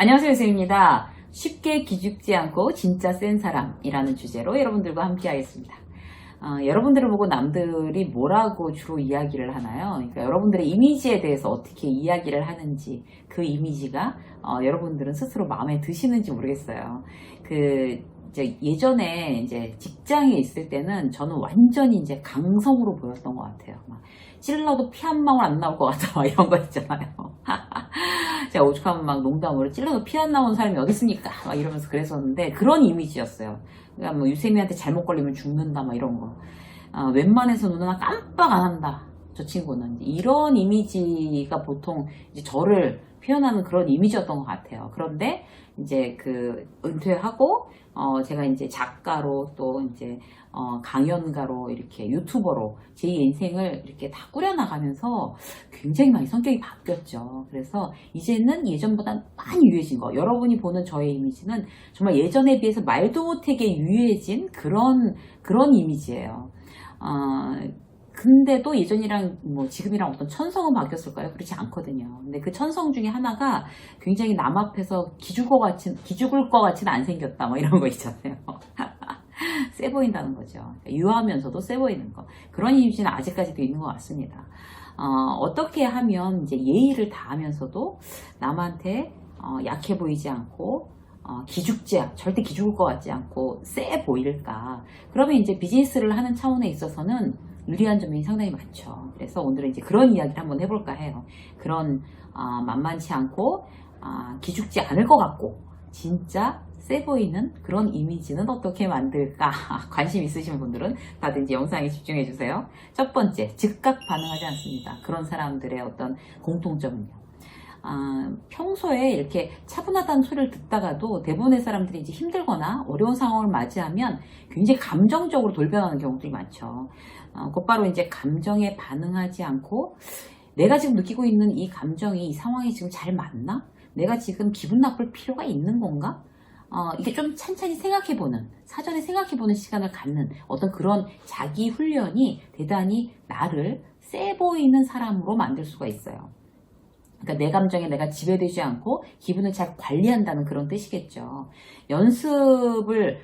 안녕하세요, 유쌤입니다. 쉽게 기죽지 않고 진짜 센 사람이라는 주제로 여러분들과 함께 하겠습니다. 여러분들을 보고 남들이 뭐라고 주로 이야기를 하나요? 그러니까 여러분들의 이미지에 대해서 어떻게 이야기를 하는지, 그 이미지가 여러분들은 스스로 마음에 드시는지 모르겠어요. 이제 예전에 이제 직장에 있을 때는 저는 완전히 이제 강성으로 보였던 것 같아요. 막 찔러도 피 한 방울 안 나올 것 같아, 막 이런 거 있잖아요. 제가 오죽하면 막 농담으로 찔러도 피 안 나오는 사람이 어디 있습니까? 막 이러면서 그랬었는데 그런 이미지였어요. 그러니까 뭐 유세미한테 잘못 걸리면 죽는다, 막 이런 거. 웬만해서 누나 깜빡 안 한다. 저 친구는 이런 이미지가 보통 이제 저를 표현하는 그런 이미지였던 것 같아요. 그런데 이제 은퇴하고 제가 이제 작가로 또 이제 강연가로 이렇게 유튜버로 제 인생을 이렇게 다 꾸려나가면서 굉장히 많이 성격이 바뀌었죠. 그래서 이제는 예전보다 많이 유해진 거. 여러분이 보는 저의 이미지는 정말 예전에 비해서 말도 못하게 유해진 그런 이미지예요. 근데도 예전이랑 뭐 지금이랑 어떤 천성은 바뀌었을까요? 그렇지 않거든요. 근데 그 천성 중에 하나가 굉장히 남 앞에서 기죽을 것 같이는 안 생겼다, 뭐 이런 거 있잖아요. 세 보인다는 거죠. 유하면서도 세 보이는 거. 그런 이미지는 아직까지도 있는 것 같습니다. 어떻게 하면 이제 예의를 다하면서도 남한테 약해 보이지 않고 절대 기죽을 것 같지 않고 세 보일까? 그러면 이제 비즈니스를 하는 차원에 있어서는 유리한 점이 상당히 많죠. 그래서 오늘은 이제 그런 이야기를 한번 해볼까 해요. 그런 만만치 않고 기죽지 않을 것 같고 진짜 세 보이는 그런 이미지는 어떻게 만들까? 관심 있으신 분들은 다들 이제 영상에 집중해 주세요. 첫 번째, 즉각 반응하지 않습니다. 그런 사람들의 어떤 공통점은요. 평소에 이렇게 차분하다는 소리를 듣다가도 대부분의 사람들이 이제 힘들거나 어려운 상황을 맞이하면 굉장히 감정적으로 돌변하는 경우들이 많죠. 곧바로 이제 감정에 반응하지 않고 내가 지금 느끼고 있는 이 감정이 이 상황이 지금 잘 맞나? 내가 지금 기분 나쁠 필요가 있는 건가? 이게 좀 찬찬히 생각해보는, 사전에 생각해보는 시간을 갖는 어떤 그런 자기 훈련이 대단히 나를 세 보이는 사람으로 만들 수가 있어요. 그러니까 내 감정에 내가 지배되지 않고 기분을 잘 관리한다는 그런 뜻이겠죠. 연습을,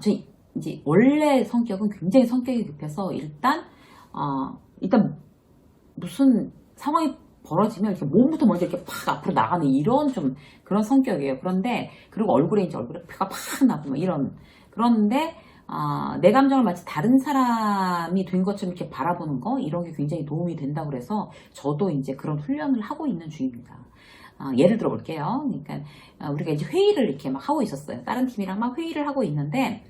저 이제 원래 성격은 굉장히 성격이 급해서 일단 무슨 상황이 벌어지면 이렇게 몸부터 먼저 이렇게 팍 앞으로 나가는 이런 좀 그런 성격이에요. 그리고 얼굴에 표가 팍 나고 막 그런데 내 감정을 마치 다른 사람이 된 것처럼 이렇게 바라보는 거, 이런 게 굉장히 도움이 된다고 그래서 저도 이제 그런 훈련을 하고 있는 중입니다. 예를 들어 볼게요. 그러니까 우리가 이제 회의를 이렇게 막 하고 있었어요. 다른 팀이랑 막 회의를 하고 있는데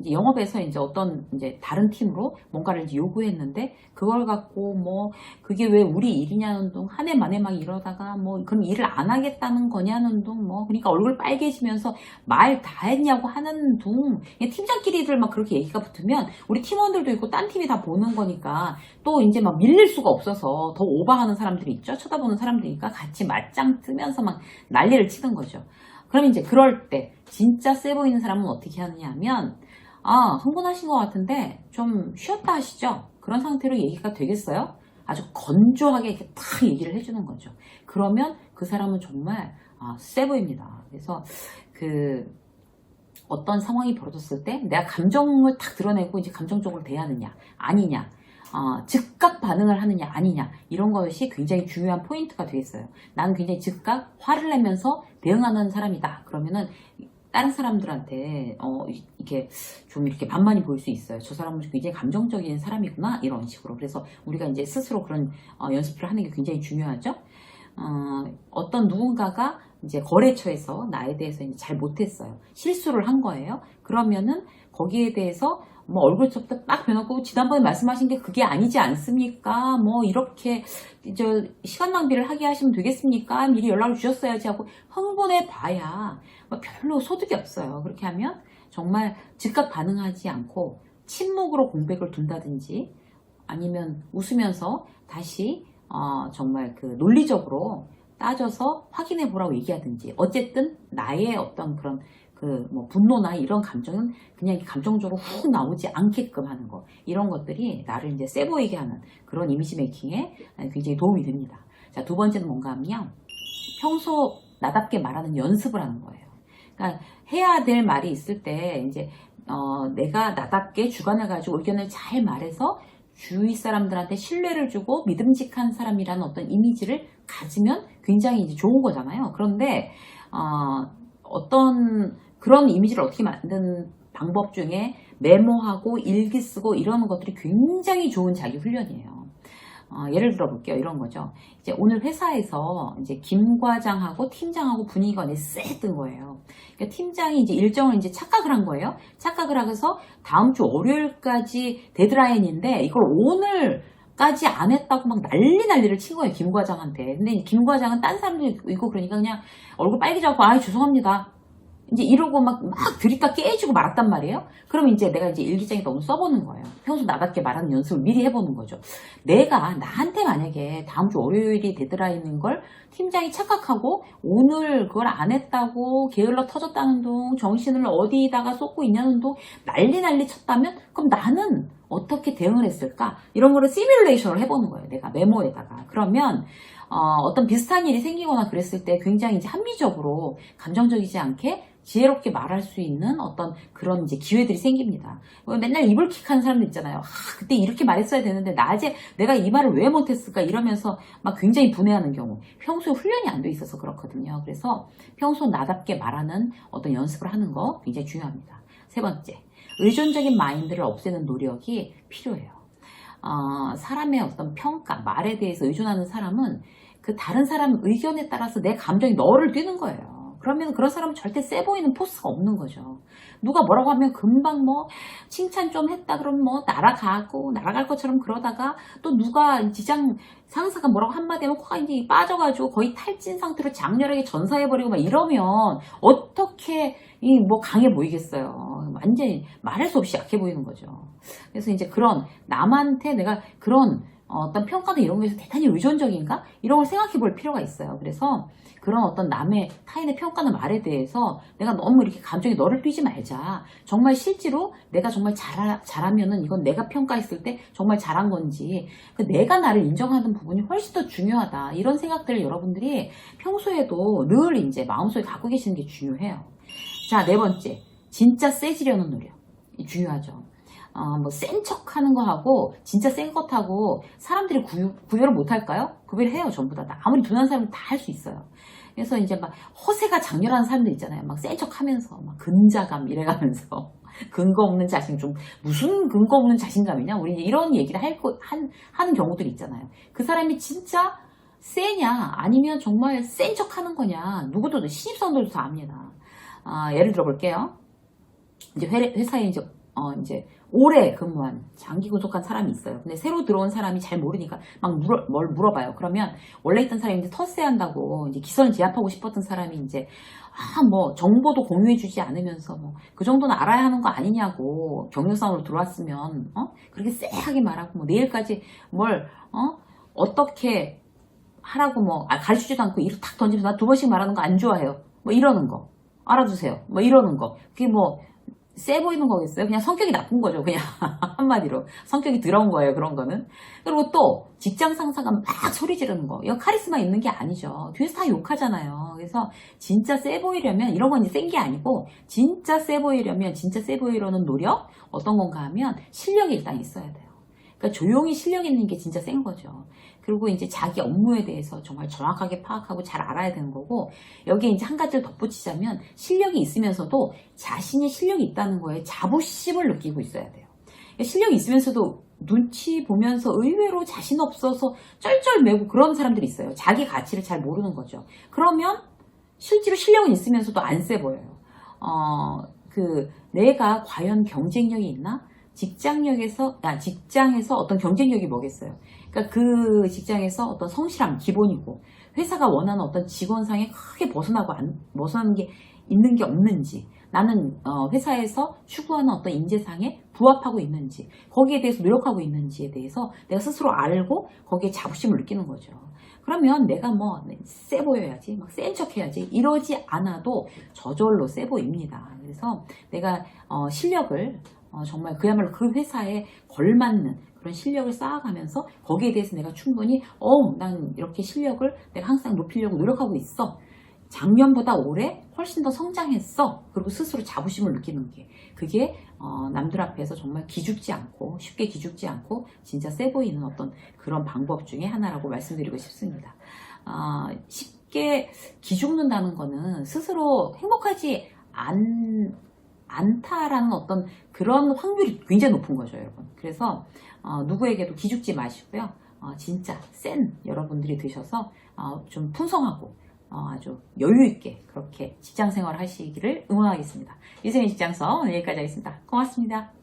영업에서 이제 어떤 이제 다른 팀으로 뭔가를 이제 요구했는데 그걸 갖고 뭐 그게 왜 우리 일이냐는 둥 한 해 만에 막 이러다가 뭐 그럼 일을 안 하겠다는 거냐는 둥 뭐 그러니까 얼굴 빨개지면서 말 다 했냐고 하는 둥 팀장끼리들 막 그렇게 얘기가 붙으면 우리 팀원들도 있고 딴 팀이 다 보는 거니까 또 이제 막 밀릴 수가 없어서 더 오버하는 사람들이 있죠. 쳐다보는 사람들이니까 같이 맞짱 뜨면서 막 난리를 치는 거죠. 그럼 이제 그럴 때 진짜 세 보이는 사람은 어떻게 하느냐 하면 흥분하신 것 같은데 좀 쉬었다 하시죠. 그런 상태로 얘기가 되겠어요? 아주 건조하게 이렇게 탁 얘기를 해주는 거죠. 그러면 그 사람은 정말 세 보입니다. 그래서 어떤 상황이 벌어졌을 때 내가 감정을 탁 드러내고 이제 감정적으로 대하느냐 아니냐, 즉각 반응을 하느냐 아니냐, 이런 것이 굉장히 중요한 포인트가 되겠어요. 나는 굉장히 즉각 화를 내면서 대응하는 사람이다. 그러면은 다른 사람들한테 이렇게 만만히 보일 수 있어요. 저 사람은 굉장히 감정적인 사람이구나, 이런 식으로. 그래서 우리가 이제 스스로 그런 연습을 하는 게 굉장히 중요하죠. 어떤 누군가가 이제 거래처에서 나에 대해서 이제 잘 못했어요. 실수를 한 거예요. 그러면은 거기에 대해서 뭐 얼굴부터 딱 변하고 지난번에 말씀하신 게 그게 아니지 않습니까? 뭐 이렇게 시간 낭비를 하게 하시면 되겠습니까? 미리 연락을 주셨어야지 하고 흥분해 봐야 뭐 별로 소득이 없어요. 그렇게 하면 정말 즉각 반응하지 않고 침묵으로 공백을 둔다든지 아니면 웃으면서 다시 정말 논리적으로 따져서 확인해 보라고 얘기하든지, 어쨌든 나의 어떤 그런 분노나 이런 감정은 그냥 감정적으로 훅 나오지 않게끔 하는 거, 이런 것들이 나를 이제 세 보이게 하는 그런 이미지 메이킹에 굉장히 도움이 됩니다. 자, 두 번째는 뭔가 하면 평소 나답게 말하는 연습을 하는 거예요. 그러니까 해야 될 말이 있을 때 이제 내가 나답게 주관을 가지고 의견을 잘 말해서 주위 사람들한테 신뢰를 주고 믿음직한 사람이라는 어떤 이미지를 가지면 굉장히 이제 좋은 거잖아요. 그런데 어떤 그런 이미지를 어떻게 만드는 방법 중에 메모하고 일기 쓰고 이러는 것들이 굉장히 좋은 자기 훈련이에요. 예를 들어 볼게요. 이런 거죠. 이제 오늘 회사에서 이제 김 과장하고 팀장하고 분위기가 쎄했던 거예요. 그러니까 팀장이 이제 일정을 이제 착각을 한 거예요. 착각을 하고서 다음 주 월요일까지 데드라인인데 이걸 오늘까지 안 했다고 막 난리를 친 거예요. 김 과장한테. 근데 김 과장은 딴 사람도 있고 그러니까 그냥 얼굴 빨개져갖고 죄송합니다. 이제 이러고 막 들이까 깨지고 말았단 말이에요. 그럼 이제 내가 이제 일기장에 너무 써보는 거예요. 평소 나답게 말하는 연습을 미리 해보는 거죠. 내가 나한테 만약에 다음 주 월요일이 데드라인인 걸 팀장이 착각하고 오늘 그걸 안 했다고 게을러 터졌다는 둥 정신을 어디다가 쏟고 있냐는 둥 난리 쳤다면 그럼 나는 어떻게 대응을 했을까? 이런 거를 시뮬레이션을 해보는 거예요. 내가 메모에다가. 그러면 어떤 비슷한 일이 생기거나 그랬을 때 굉장히 이제 합리적으로 감정적이지 않게 지혜롭게 말할 수 있는 어떤 그런 이제 기회들이 생깁니다. 맨날 이불킥하는 사람들 있잖아요. 그때 이렇게 말했어야 되는데 낮에 내가 이 말을 왜 못했을까 이러면서 막 굉장히 분해하는 경우. 평소에 훈련이 안 돼 있어서 그렇거든요. 그래서 평소 나답게 말하는 어떤 연습을 하는 거 굉장히 중요합니다. 세 번째, 의존적인 마인드를 없애는 노력이 필요해요. 사람의 어떤 평가, 말에 대해서 의존하는 사람은 그 다른 사람 의견에 따라서 내 감정이 너를 뛰는 거예요. 그러면 그런 사람은 절대 세 보이는 포스가 없는 거죠. 누가 뭐라고 하면 금방 뭐 칭찬 좀 했다 그러면 뭐 날아갈 것처럼 그러다가 또 누가 직장 상사가 뭐라고 한마디 하면 코가 이제 빠져가지고 거의 탈진 상태로 장렬하게 전사해버리고 막 이러면 어떻게 뭐 강해 보이겠어요. 완전히 말할 수 없이 약해 보이는 거죠. 그래서 이제 그런 남한테 내가 그런 어떤 평가나 이런 거에서 대단히 의존적인가? 이런 걸 생각해 볼 필요가 있어요. 그래서 그런 어떤 타인의 평가나 말에 대해서 내가 너무 이렇게 감정이 너를 뛰지 말자. 정말 실제로 내가 정말 잘하면은 이건 내가 평가했을 때 정말 잘한 건지 내가 나를 인정하는 부분이 훨씬 더 중요하다. 이런 생각들을 여러분들이 평소에도 늘 이제 마음속에 갖고 계시는 게 중요해요. 자, 네 번째. 진짜 세지려는 노력. 중요하죠. 뭐 센 척 하는 거 하고 진짜 센 것하고 사람들이 구별을 못 할까요? 구별을 해요. 전부 다. 아무리 둔한 사람은 다 할 수 있어요. 그래서 이제 막 허세가 장렬한 사람들 있잖아요. 막 센 척 하면서 막 근자감 이래가면서 근거 없는 자신 좀 무슨 근거 없는 자신감이냐? 우리 이런 얘기를 하는 경우들이 있잖아요. 그 사람이 진짜 세냐 아니면 정말 센 척 하는 거냐 누구도 신입사원들도 다 압니다. 예를 들어 볼게요. 이제 회사에 이제 오래 근무한 장기 근속한 사람이 있어요. 근데 새로 들어온 사람이 잘 모르니까 막 뭘 물어봐요. 그러면 원래 있던 사람이 이제 텃세한다고 이제 기선 제압하고 싶었던 사람이 이제 뭐 정보도 공유해주지 않으면서 뭐 그 정도는 알아야 하는 거 아니냐고 경력상으로 들어왔으면 그렇게 쎄하게 말하고 뭐 내일까지 뭘 어떻게 하라고 뭐 가르치지도 않고 이로 탁 던지면서 나 2번씩 말하는 거 안 좋아해요. 뭐 이러는 거 알아두세요. 뭐 이러는 거 그게 뭐 세 보이는 거겠어요? 그냥 성격이 나쁜 거죠. 그냥 한마디로 성격이 더러운 거예요. 그런 거는. 그리고 또 직장 상사가 막 소리 지르는 거. 이거 카리스마 있는 게 아니죠. 뒤에서 다 욕하잖아요. 그래서 진짜 세 보이려면 이런 건 이제 센 게 아니고 진짜 세 보이려면 진짜 세 보이려는 노력 어떤 건가 하면 실력이 일단 있어야 돼요. 그러니까 조용히 실력 있는 게 진짜 센 거죠. 그리고 이제 자기 업무에 대해서 정말 정확하게 파악하고 잘 알아야 되는 거고 여기에 이제 한 가지를 덧붙이자면 실력이 있으면서도 자신이 실력이 있다는 거에 자부심을 느끼고 있어야 돼요. 실력이 있으면서도 눈치 보면서 의외로 자신 없어서 쩔쩔매고 그런 사람들이 있어요. 자기 가치를 잘 모르는 거죠. 그러면 실제로 실력은 있으면서도 안 세 보여요. 내가 과연 경쟁력이 있나? 직장에서 어떤 경쟁력이 뭐겠어요? 그러니까 그 직장에서 어떤 성실함 기본이고 회사가 원하는 어떤 직원상에 크게 벗어나는 게 있는 게 없는지 나는 회사에서 추구하는 어떤 인재상에 부합하고 있는지 거기에 대해서 노력하고 있는지에 대해서 내가 스스로 알고 거기에 자부심을 느끼는 거죠. 그러면 내가 뭐 세 보여야지 막 센 척 해야지 이러지 않아도 저절로 세 보입니다. 그래서 내가 실력을 정말 그야말로 그 회사에 걸맞는 그런 실력을 쌓아가면서 거기에 대해서 내가 충분히 난 이렇게 실력을 내가 항상 높이려고 노력하고 있어. 작년보다 올해 훨씬 더 성장했어. 그리고 스스로 자부심을 느끼는 게 그게 남들 앞에서 정말 기죽지 않고 쉽게 기죽지 않고 진짜 세 보이는 어떤 그런 방법 중에 하나라고 말씀드리고 싶습니다. 쉽게 기죽는다는 거는 스스로 행복하지 않다라는 어떤 그런 확률이 굉장히 높은 거죠, 여러분. 그래서 누구에게도 기죽지 마시고요. 진짜 센 여러분들이 되셔서 좀 풍성하고 아주 여유있게 그렇게 직장생활 하시기를 응원하겠습니다. 유생의 직장서 오늘 여기까지 하겠습니다. 고맙습니다.